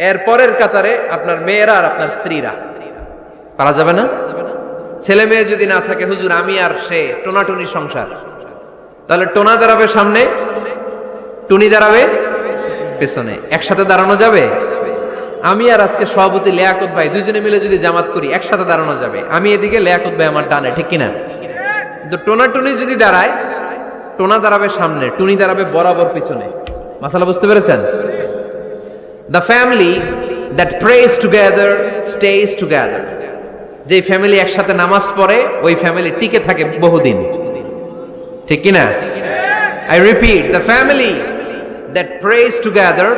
এর পরের কাতারে আপনার মেয়েরা আর আপনার স্ত্রীরা। পারা যাবে না? ছেলে মেয়ে যদি না থাকে, হুজুর আমি আর সে টোনাটুনি সংসার, তাহলে টোনা দাঁড়াবে সামনে, টুনি দাঁড়াবে পেছনে, একসাথে দাঁড়ানো যাবে? আমি আর আজকে সভাপতি লিয়াকত ভাই দুইজনে মিলে যদি জামাত করি, একসাথে দাঁড়ানো যাবে। আমি এদিকে, লিয়াকত ভাই আমার ডানে, ঠিক কিনা? কিন্তু টোনা টুনি যদি দাঁড়ায়, টোনা দাঁড়াবে সামনে, টুনি দাঁড়াবে বরাবর পিছনে। মাসালা বুঝতে পেরেছেন? The family that prays together stays together. যে ফ্যামিলি একসাথে নামাজ পড়ে, ওই ফ্যামিলি টিকে থাকে বহুদিন, ঠিক কিনা? I repeat, the family that prays together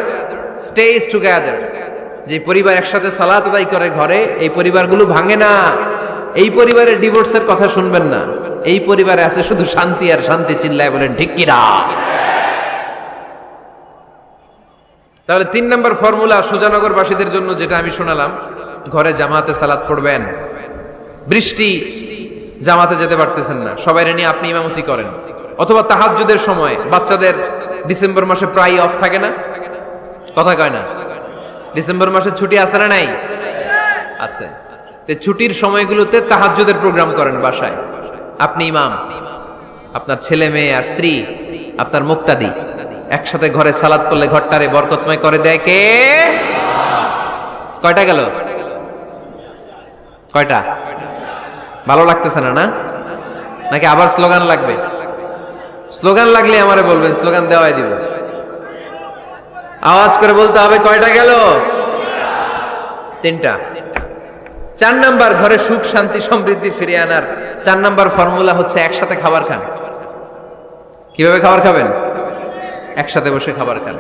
stays together. যে পরিবার একসাথে সালাত আদায় করে ঘরে, এই পরিবারগুলো ভাঙে না। এই পরিবারের ডিভোর্সের কথা শুনবেন না। এই পরিবারে আছে শুধু শান্তি আর শান্তি। চিল্লায় বলেন ঠিক কিনা? তাহলে 3 নাম্বার ফর্মুলা সুজানগরবাসীদের জন্য যেটা আমি শোনালাম, ঘরে জামাতে সালাত পড়বেন। বৃষ্টি, জামাতে যেতে পারতেছেন না, সবাই নিয়ে আপনি ইমামতি করেন। অথবা তাহাজ্জুদের সময়, বাচ্চাদের ডিসেম্বর মাসে প্রায় অফ থাকে না, কথা কয় না? ডিসেম্বর মাসে ছুটি আছে না নাই? আছে। ছুটির সময়গুলোতে তাহাজ্জুদের প্রোগ্রাম করেন বাসায়। আপনি ইমাম, আপনার ছেলে মেয়ে আর স্ত্রী, আপনার মুক্তাদি, একসাথে ঘরে সালাত পড়লে ঘরটারে বরকতময় করে দেয় কে? কয়টা গেল? কয়টা? ভালো লাগতেছে না, না? নাকি আবার স্লোগান লাগবে? স্লোগান লাগলে আমারে বলবেন, স্লোগান দেওয়াই দিব। আওয়াজ করে বলতে হবে, কয়টা গেল? 3টা। 4 নাম্বার, ঘরে সুখ শান্তি সমৃদ্ধি ফিরিয়ে আনার 4 নাম্বার ফর্মুলা হচ্ছে একসাথে খাবার খান। কিভাবে খাবার খাবেন? একসাথে বসে খাবার খান।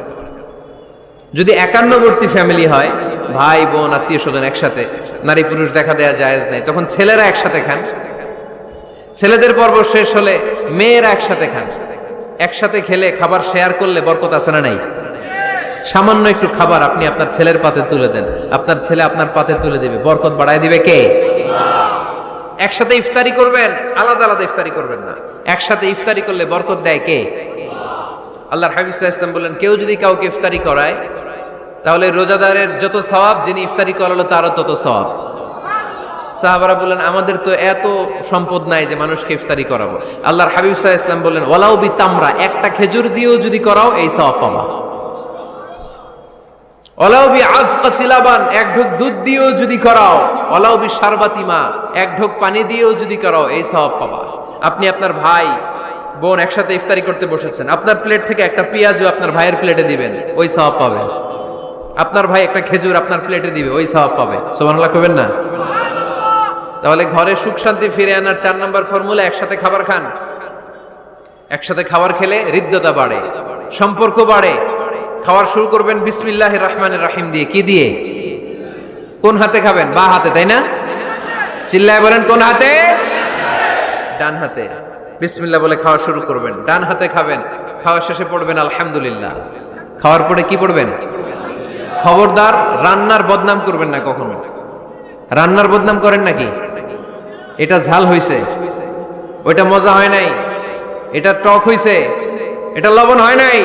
যদি একান্নবর্তী ফ্যামিলি হয়, ভাই বোন আত্মীয় স্বজন একসাথে, নারী পুরুষ দেখা দেয়া জায়েজ নেই, তখন ছেলেরা একসাথে খান। ছেলেদের পর্ব শেষ হলে মেয়েরা একসাথে খান। একসাথে খেলে খাবার শেয়ার করলে বরকত আছে না নাই? সামান্য একটু খাবার আপনি আপনার ছেলের পাতে তুলে দেন, আপনার ছেলে আপনার পাতে তুলে দেবে, বরকত বাড়ায় দিবে কে? একসাথে ইফতারি করবেন, আলাদা আলাদা ইফতারি করবেন না। একসাথে ইফতারি করলে বরকত দেয় কে? আল্লাহর হাবিব সাল্লাল্লাহু আলাইহি ওয়াসাল্লাম বললেন, কেউ যদি কাউকে ইফতারি করায়, তাহলে রোজাদারের যত সওয়াব, যিনি ইফতারি করালো তারও তত সওয়াব। সাহাবারা বললেন, আমাদের তো এত সম্পদ নাই যে মানুষকে ইফতারি করাবো। আল্লাহর হাবিব সাল্লাল্লাহু আলাইহি ওয়াসাল্লাম বললেন, ওয়ালাউ বি তামরা, একটা খেজুর দিয়েও যদি করাও এই সওয়াব পাবা। ওয়ালাউ বি আযকাতি লাবান, এক ঢোক দুধ দিয়েও যদি করাও, ওয়ালাউ বি শারবাতি মা, এক ঢোক পানি দিয়েও যদি করাও এই সওয়াব পাবা। আপনি আপনার ভাই বোন একসাথে ইফতারি করতে বসেছেন, আপনার প্লেট থেকে একটা পেঁয়াজও আপনার ভাইয়ের প্লেটে দিবেন, ওই সওয়াব পাবেন। আপনার ভাই একটা খেজুর আপনার প্লেটে দিবে, ওই সওয়াব পাবে। সুবহানাল্লাহ কইবেন না? তাহলে ঘরে সুখ শান্তি ফিরে আনার 4 নম্বর ফর্মুলা, একসাথে খাবার খান। একসাথে খাবার খেলে হৃদ্যতা বাড়ে, সম্পর্ক বাড়ে। খাবার শুরু করবেন বিসমিল্লাহির রহমানির রহিম দিয়ে। কি দিয়ে? কোন হাতে খাবেন? বা হাতে, তাই না? চিল্লায় বলেন, কোন হাতে? ডান হাতে। বিসমিল্লাহ বলে খাওয়া শুরু করবেন, ডান হাতে খাবেন। খাওয়া শেষে পড়বেন আলহামদুলিল্লাহ। খাওয়ার পরে কি পড়বেন? খবরদার রান্নার বদনাম করবেন না কখনো। রান্নার বদনাম করেন নাকি? এটা ঝাল হইছে, ওইটা মজা হয় নাই, এটা টক হইছে, এটা লবণ হয় নাই,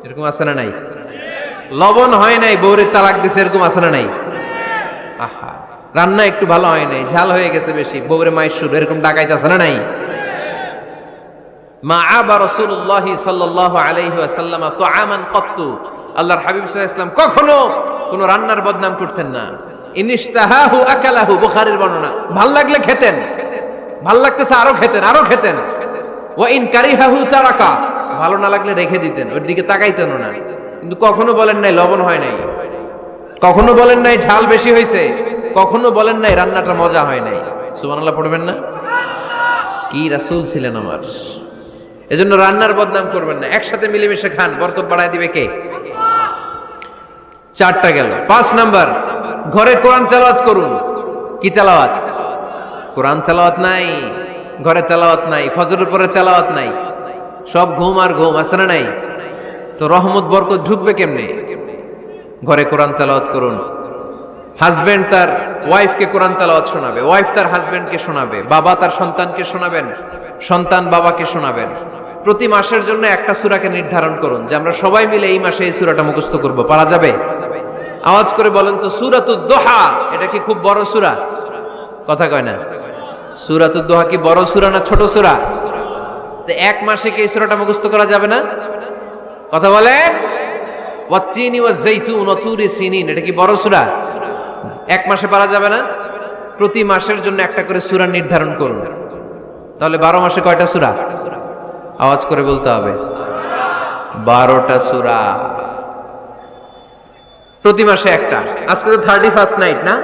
এরকম আছে না নাই? লবণ হয় নাই, বউরে তালাক দিছে, এরকম আছে না নাই? আহা, রান্না একটু ভালো হয় নাই, ঝাল হয়ে গেছে বেশি, বউরে মায়ের সুর, এরকম ডাকাইতে আছে না নাই? মা আবা রাসূলুল্লাহ সাল্লাল্লাহু আলাইহি ওয়াসাল্লাম তুআমান কত্তু, আল্লাহর হাবিব সাল্লাল্লাহু আলাইহি ওয়াসাল্লাম কখনো কোনো রান্নার বদনাম করতেন না। ইনিশতাহাহু আকালাহু, বুখারীর বর্ণনা। ভাল লাগলে খেতেন, ভাল লাগতেছে আরো খেতেন, আরো খেতেন। ওয়া ইন কারিহাহু তারাকা, ভালো না লাগলে রেখে দিতেন, ওর দিকে তাকাইতেন না। কিন্তু কখনো বলেন নাই লবণ হয় নাই, কখনো বলেন নাই ঝাল বেশি হয়েছে, কখনো বলেন নাই রান্নাটা মজা হয় নাই। সুবহানাল্লাহ পড়বেন না? কি রাসূল ছিলেন আমার। এজন্য রান্নার বদনাম করবেন না, একসাথে মিলেমিশে খান, বরকত বাড়ায় দিবে কে? 4টা গেল। 5 নাম্বার, ঘরে কোরআন তেলাওয়াত করুন। কি তেলাওয়াত? কোরআন তেলাওয়াত নাই, ঘরে তেলাওয়াত নাই, ফজরের পরে তেলাওয়াত নাই, সব ঘুম আর ঘুম, আছে না নাই? তো রহমত বরকত ঢুকবে কেমনে? ঘরে কোরআন তেলাওয়াত করুন। হাজবেন্ড তার ওয়াইফকে কোরআন তেলাওয়াত শোনাবে, ওয়াইফ তার হাজবেন্ডকে শোনাবে, বাবা তার সন্তানকে শোনাবেন, সন্তান বাবাকে শোনাবেন। প্রতি মাসের জন্য একটা সূরাকে নির্ধারণ করুন যে আমরা সবাই মিলে এই মাসে এই সূরাটা মুখস্থ করব। পারা যাবে? আওয়াজ করে বলেন তো, সূরাতুদ দোহা এটা কি খুব বড় সূরা? কথা কয় না। সূরাতুদ দোহা কি বড় সূরা না ছোট সূরা? তো এক মাসে কি এই সূরাটা মুখস্থ করা যাবে না? কথা বলে। ওয়াত্তিনি ওয়াজ-যাইতুন ওয়া তুরি সিনিন, এটা কি বড় সূরা? এক মাসে পারা যাবে না? প্রতি মাসের জন্য একটা করে সূরা নির্ধারণ করুন। তাহলে 12 মাসে কয়টা সূরা? আওয়াজ করে বলতে হবে, 12টা সূরা। প্রতি মাসে একটা। আজকে তো 31st নাইট না?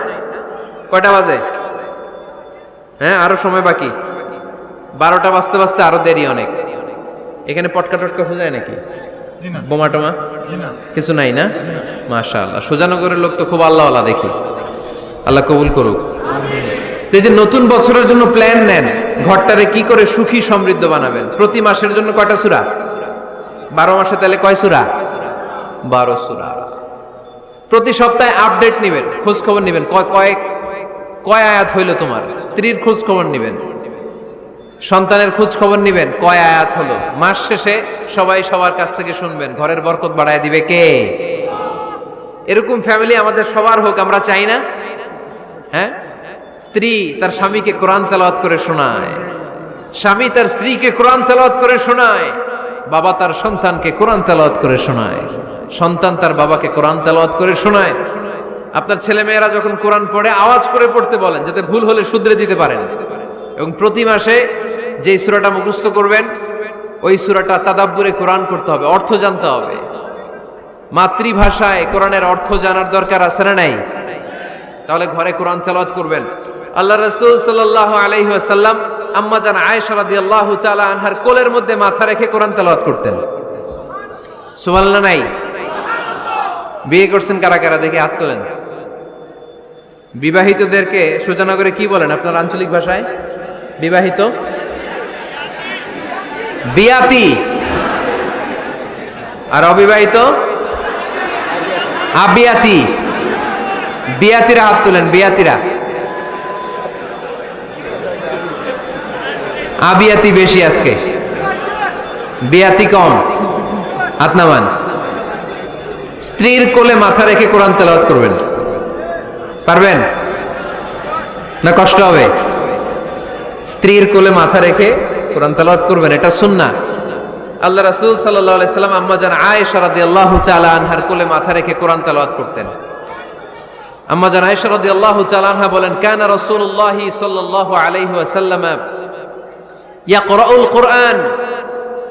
কয়টা বাজে? হ্যাঁ, আরো সময় বাকি। 12টা বাজতে বাজতে আরো দেরি অনেক। এখানে পটকা টটকা ফুজায় নাকি? বোমা টোমা কিছু নাই না? মাশাআল্লাহ, সুজানগরের লোক তো খুব আল্লাহওয়ালা দেখি। আল্লাহ কবুল করুক। এই যে নতুন বছরের জন্য প্ল্যান নেন, ঘরটারে কি করে সুখী সমৃদ্ধ বানাবেন। প্রতি মাসের জন্য কয়টা সূরা? 12 মাসে তাহলে কয় সূরা? 12 সূরা। প্রতি সপ্তাহে আপডেট নেবেন, খোঁজ খবর নেবেন, কয় আয়াত হইল তোমার। স্ত্রীর খোঁজ খবর নেবেন, সন্তানের খোঁজ খবর নেবেন, কয় আয়াত হলো। মাস শেষে সবাই সবার কাছ থেকে শুনবেন, ঘরের বরকত বাড়ায় দিবে কে? এরকম ফ্যামিলি আমাদের সবার হোক, আমরা চাই না? হ্যাঁ, স্ত্রী তার স্বামীকে কোরআন তেলাওয়াত করে শোনায়, স্বামী তার স্ত্রীকে কোরআন তেলাওয়াত করে শোনায়, বাবা তার সন্তানকে কোরআন তেলাওয়াত করে শোনায়, সন্তান তার বাবাকে কোরআন তেলাওয়াত করে শোনায়। আপনার ছেলে মেয়েরা যখন কোরআন পড়ে আওয়াজ করে পড়তে বলেন, যাতে ভুল হলে শুধরে দিতে পারেন। এবং প্রতি মাসে যেই সূরাটা মুখস্থ করবেন, ওই সূরাটা তাদাব্বুরে কোরআন করতে হবে, অর্থ জানতে হবে। মাতৃভাষায় কোরআনের অর্থ জানার দরকার আছে না নাই? তাহলে ঘরে কোরআন তেলাওয়াত করবেন। আল্লাহ রাসূল সাল্লাল্লাহু আলাইহি ওয়াসাল্লাম আম্মা জান আয়েশা রাদিয়াল্লাহু তাআলা আনহার কোলের মধ্যে মাথা রেখে কোরআন তেলাওয়াত করতেন। সুবহানাল্লাহ নাই? বিয়ে করছেন কারা কারা দেখে হাত তোলেন। বিবাহিতদেরকে সুজানগরে কি বলেন আপনার আঞ্চলিক ভাষায়? বিবাহিত বিয়াতি, আর অবিবাহিত আবিয়াতি। বিয়াতিরা হাত তোলেন, বিয়াতিরা। আবিয়াতি বেশি আজকে, বিয়াতি কম। হাত নামান। স্ত্রীর কোলে মাথা রেখে কোরআন তেলাওয়াত করবেন, পারবেন না? কষ্ট হবে? স্ত্রীর কোলে মাথা রেখে কোরআন তেলাওয়াত করবেন, এটা সুন্নাহ। আল্লাহ রাসূল সাল্লাল্লাহু আলাইহি সাল্লাম আম্মা জান আয়েশা রাদিয়াল্লাহু তাআলা আনহার কোলে মাথা রেখে কোরআন তেলাওয়াত করতেন। আম্মা জান আয়েশা রাদিয়াল্লাহু তাআলা আনহা বলেন, কানা রাসূলুল্লাহ সাল্লাল্লাহু আলাইহি ওয়াসাল্লাম ইয়াকরাউল কুরআন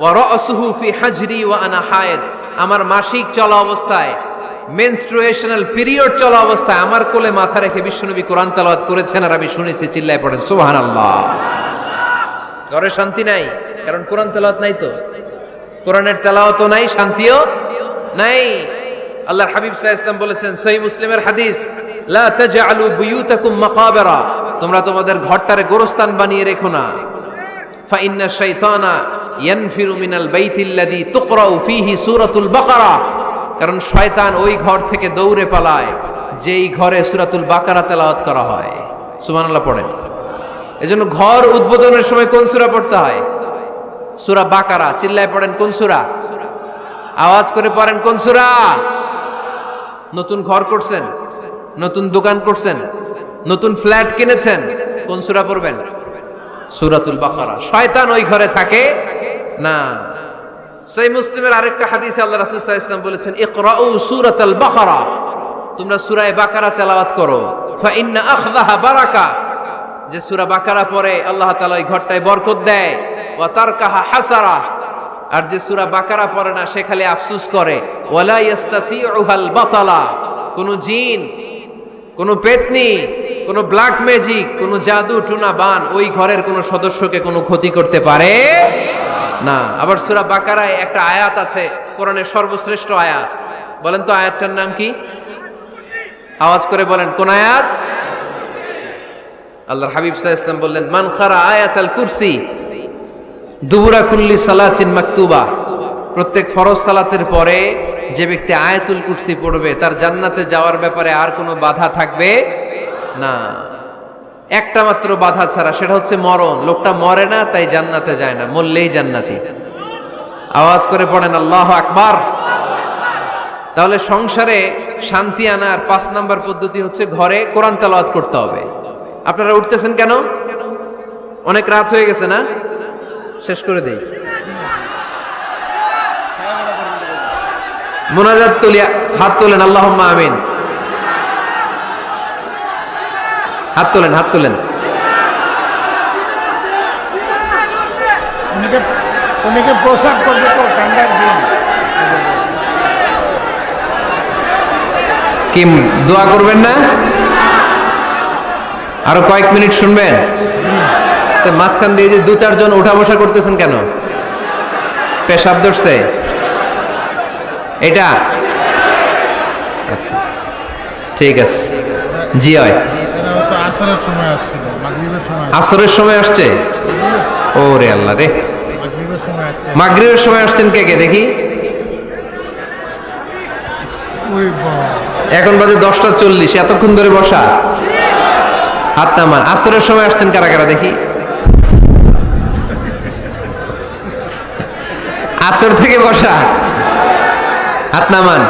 ওয়া রাসুহু ফি হাজরি ওয়া আনা হায়েদ। আমার মাসিক চলা অবস্থায়, মেনস্ট্রুয়েশনাল পিরিয়ড চলা অবস্থায় আমার কোলে মাথা রেখে বিশ্বনবী কোরআন তেলাওয়াত করেছেন, আর আমি শুনেছি। চিল্লায় পড়েন সুবহানাল্লাহ। ঘরে শান্তি নাই, কারণ কোরআন তেলাওয়াত নাই। তো কোরআনের তেলাওয়াতও নাই, শান্তিও নাই। আল্লাহর হাবিব সাল্লাল্লাহু আলাইহি ওয়াসাল্লাম বলেছেন, সহিহ মুসলিমের হাদিস, লা তাজআলু বুয়ুতাকুম মাকাবিরা, তোমরা তোমাদের ঘরটারে গোরস্থান বানিয়ে রেখো না। ফা ইন্না শাইতানা ইয়ানফিরু মিনাল বাইতিল্লাযী তুকরাউ ফীহি সূরাতুল বাকারা, কারণ শয়তান ওই ঘর থেকে দৌড়ে পালায় যেই ঘরে সূরাতুল বাকারা তেলাওয়াত করা হয়। সুবহানাল্লাহ পড়েন। এজন্য ঘর উদ্বোধনের সময় কোন সূরা পড়তে হয়? সূরা বাকারা। চিল্লায় পড়েন কোন সূরা? আওয়াজ করে পড়েন কোন সূরা? নতুন ঘর করছেন, নতুন দোকান করছেন, নতুন ফ্ল্যাট কিনেছেন, কোন সূরা পড়বেন? সূরাতুল বাকারা। শয়তান ওই ঘরে থাকে না। সহিহ মুসলিমের আরেকটা হাদিসে আল্লাহ রাসূল সাল্লাল্লাহু আলাইহি ওয়াসাল্লাম বলেছেন, ইকরাউ সূরাতাল বাকারা, তোমরা সূরা বাকারা তেলাওয়াত করো। ফা ইন্না আখযাহা বারাকা, যে সূরা বাকারা পড়ে আল্লাহ তাআলা ওই ঘরটায় বরকত দেয়। ওয়া তারকাহা হাসারা, আর যে সূরা বাকারা পড়ে না সে খালি আফসোস করে। ওয়ালা ইস্তাতিউহাল বাতালা, কোন জিন, কোন পেতনি, কোন ব্ল্যাক ম্যাজিক, কোন জাদু টুনা বান ওই ঘরের কোন সদস্যকে কোনো ক্ষতি করতে পারে না। আবার সূরা বাকারায় একটা আয়াত আছে, কোরআনের সর্বশ্রেষ্ঠ আয়াত। বলেন তো আয়াতটার নাম কি? আওয়াজ করে বলেন কোন আয়াত? আল্লাহর হাবিব সাল্লাল্লাহু আলাইহি ওয়াসাল্লাম বললেন, মান কারা আয়াতাল কুরসি দুবুরা কুল্লি সালাতিন মাকতুবা, প্রত্যেক ফরজ সালাতের পরে যে ব্যক্তি আয়াতুল কুরসি পড়বে তার জান্নাতে যাওয়ার ব্যাপারে আর কোনো বাধা থাকবে না। একটা মাত্র বাধা ছাড়া, সেটা হচ্ছে মরণ। লোকটা মরে না তাই জান্নাতে যায় না, মরলেই জান্নাতি। আওয়াজ করে পড়েন আল্লাহু আকবার। তাহলে সংসারে শান্তি আনার 5 নাম্বার পদ্ধতি হচ্ছে ঘরে কোরআন তেলাওয়াত করতে হবে। আপনারা উঠতেছেন কেন? অনেক রাত হয়ে গেছে না? শেষ করে দেই। মুনাজাত তুলিয়া হাত তোলেন, আল্লাহুম্মা আমিন। হাত তোলেন, হাত তোলেন। অনেকে পোশাক করবে তো ঠান্ডার দিন। কি দোয়া করবেন না? আরো কয়েক মিনিট শুনবেন? মাঝখান দিয়ে যে 2-4 জন উঠা বসা করতেছেন কেন? পেশাব ধরছে এটা? আচ্ছা ঠিক আছে, জি হয়। আসরের সময় আসছে? ওরে আল্লাহ রে, মাগরিবের সময় আসছেন কে কে দেখি? এখন বাজে 10:40, এতক্ষণ ধরে বসা? হাত নামান। আসরের সময় আসছেন কারা কারা দেখি? আসর থেকে বসা, হাত নামান।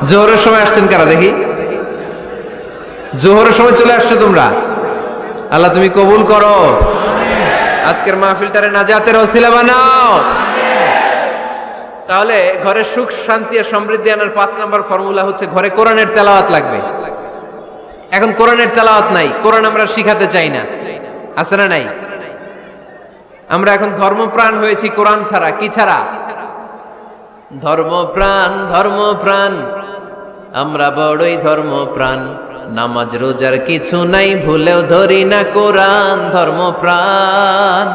জোহরের সময় আসছেন কারা দেখি? জোহরের সময় চলে আসছো তোমরা। আল্লাহ তুমি কবুল করো, আজকের মাহফিলটারে নাজাতের ওসিলা বানাও। তাহলে ঘরে সুখ শান্তি আর সমৃদ্ধি আনার 5 নাম্বার ফর্মুলা হচ্ছে ঘরে কোরআনের তেলাওয়াত লাগবে। এখন কোরআনের তেলাওয়াত নাই, কোরআন আমরা শিখাতে চাই না, আছে না নাই? আমরা এখন ধর্মপ্রাণ হয়েছি কোরআন ছাড়া। কি ছাড়া? ধর্মপ্রাণ, ধর্মপ্রাণ, আমরা বড়ই ধর্মপ্রাণ। নামাজ রোজার কিছু নাই, ভুলেও ধরি না কোরআন। ধর্মপ্রাণ,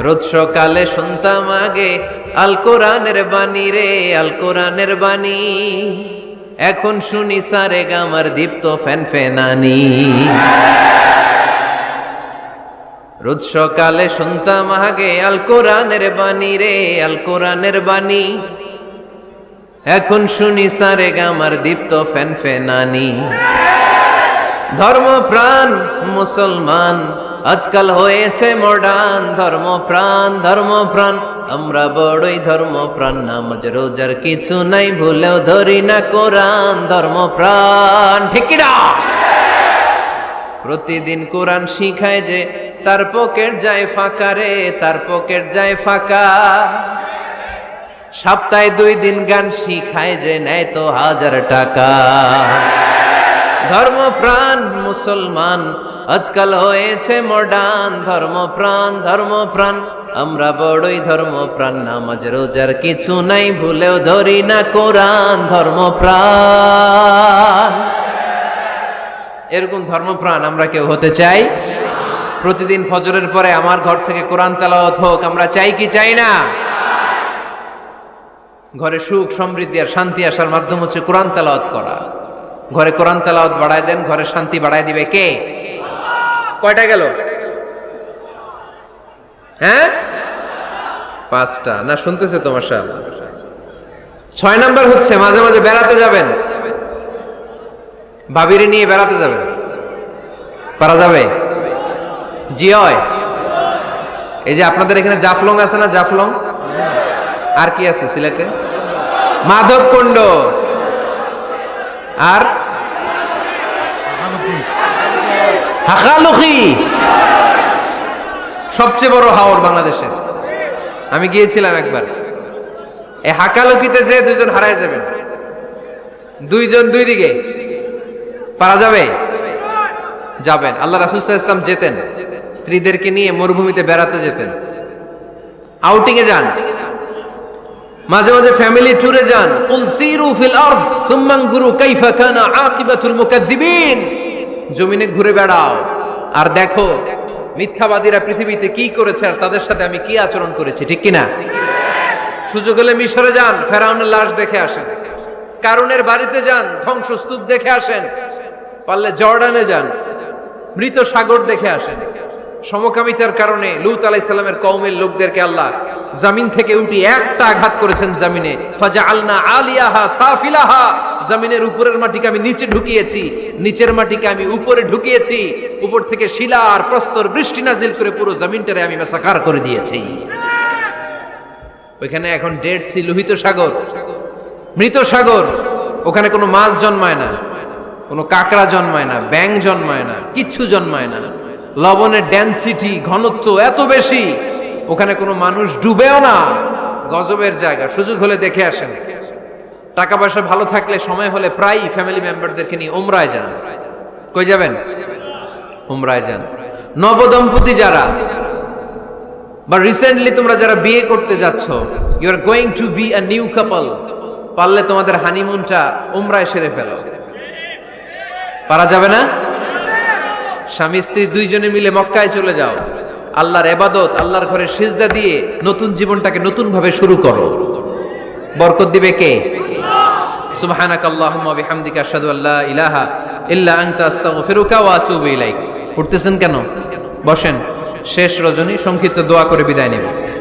রোজ সকালে শুনতাম আগে আল কোরআনের বাণী রে, আল কোরআনের বাণী। এখন শুনি সারে গামার দীপ্ত ফ্যান ফেনানি। রোজ সকালে শুনতাম আগে আল কোরআনের বাণী রে, আল কোরআনের বাণী। এখন শুনি সারে গামার দীপ্ত ফ্যান ফেনানি। ধর্মপ্রাণ মুসলমান আজকাল হয়েছে মডার্ন। ধর্মপ্রাণ, ধর্মপ্রাণ, আমরা বড়ই ধর্মপ্রাণ, নামাজ রোজার কিছু নাই, ভুলেও ধরি না কোরআন ধর্মপ্রাণ। ঠিক কি না? প্রতিদিন কোরআন শিখায় যে তার পকেট যায় ফাঁকা রে, তার পকেট যায় ফাঁকা। সপ্তাহে 2 দিন গান শিখায় যে নেয় তো 1000 টাকা। ধর্মপ্রাণ মুসলমান আজকাল হয়েছে মডার্ন, ধর্মপ্রাণ ধর্মপ্রাণ আমরা বড়ই ধর্মপ্রাণ, নামাজ রোজার কিছু নাই, ভুলেও ধরি না কোরআন ধর্মপ্রাণ। এরকম ধর্মপ্রাণ আমরা কেউ হতে চাই? প্রতিদিন ফজরের পরে আমার ঘর থেকে কোরআন তেলাওয়াত হোক, আমরা চাই কি চাই না? ঘরে সুখ সমৃদ্ধি আর শান্তি আসার মাধ্যম হচ্ছে কোরআন তেলাওয়াত করা। ঘরে কোরআন তেলাওয়াত বাড়ায় দেন, ঘরে শান্তি বাড়ায় দিবে কে? কয়টা গেল? হ্যাঁ, 5টা না? শুনতেছে তো মাশাআল্লাহ। 6 নাম্বার হচ্ছে মাঝে মাঝে বেড়াতে যাবেন, ভাবিরে নিয়ে বেড়াতে যাবেন। পারা যাবে? জি হয়। এই যে আপনাদের এখানে জাফলং আছে না? জাফলং আর কি আছে সিলেটে? মাধবকুণ্ড আর হাকালুকি, সবচেয়ে বড় হাওর বাংলাদেশে। আমি গিয়েছিলাম একবার। এই হাকালুকিতে যে 2 জন হারায় যাবেন, 2 জন 2 দিকে। পারা যাবে? যাবেন। আল্লাহ রাসূল সাল্লাল্লাহু আলাইহি ওয়াসাল্লাম যেতেন, স্ত্রীদেরকে নিয়ে মরুভূমিতে বেড়াতে যেতেন, আউটিং এ যান, মাঝে মাঝে ফ্যামিলি ট্যুরে যান। কুল সিরু ফিল আরদ সুম্মা আনজুরু কাইফা কানা আকিবাতুল মুকাজ্জিবিন। জমিনে ঘুরে বেড়াও আর দেখো মিথ্যাবাদীরা পৃথিবীতে কি করেছে আর তাদের সাথে আমি কি আচরণ করেছি। ঠিক কি না? সুযোগ হলে মিশরে যান, ফেরাউনের লাশ দেখে আসেন। কারুনের বাড়িতে যান, ধ্বংসস্তূপ দেখে আসেন। পারলে জর্ডানে যান, মৃত সাগর দেখে আসেন। সমকামিতার কারণে লূত আলাইহিস সালামের কওমের লোকদেরকে আল্লাহ জমিন থেকে উঠিয়ে একটা আঘাত করেছেন জমিনে। ফাজআলনা আলিয়াহা সাফিলাহা, জমিনের উপরের মাটিকে আমি নিচে ঢুকিয়েছি, নিচের মাটিকে আমি উপরে ঢুকিয়েছি। উপর থেকে শিলা আর প্রস্তর বৃষ্টি নাজিল করে পুরো জমিনটারে আমি মাসাকার করে দিয়েছি। ওইখানে এখন ডেড সি, লোহিত সাগর, মৃত সাগর। ওখানে কোনো মাছ জন্মায় না, কোনো কাঁকড়া জন্মায় না, ব্যাঙ জন্মায় না, কিচ্ছু জন্মায় না। লবণের ডেনসিটি, ঘনত্ব এত বেশি, ওখানে কোনো মানুষ ডুবেও না। গজবের জায়গা। সুযোগ হলে দেখে আসেন। টাকা পয়সা ভালো থাকলে সময় হলে প্রায় ফ্যামিলি মেম্বারদেরকে নিয়ে উমরায় যান। কই যাবেন? উমরায় যান। নবদম্পতি যারা বা রিসেন্টলি তোমরা যারা বিয়ে করতে যাচ্ছ, you are going to be a new couple, পারলে তোমাদের হানিমুনটা উমরায় সেরে ফেলো। পারা যাবে না? স্বামী স্ত্রী 2 জনে মিলে মক্কায় চলে যাও, আল্লাহর ইবাদত, আল্লাহর ঘরে সিজদা দিয়ে নতুন জীবনটাকে নতুন ভাবে শুরু করো। বরকত দিবে কে? সুবহানাকাল্লাহুম্মা বিহামদিকা আশহাদু আল্লা ইলাহা ইল্লা আনতা আস্তাগফিরুকা ওয়া আতুবু ইলাইক। উঠতেছেন কেন? বসেন। শেষ রজনী, সংক্ষিপ্ত দোয়া করে বিদায় নেব।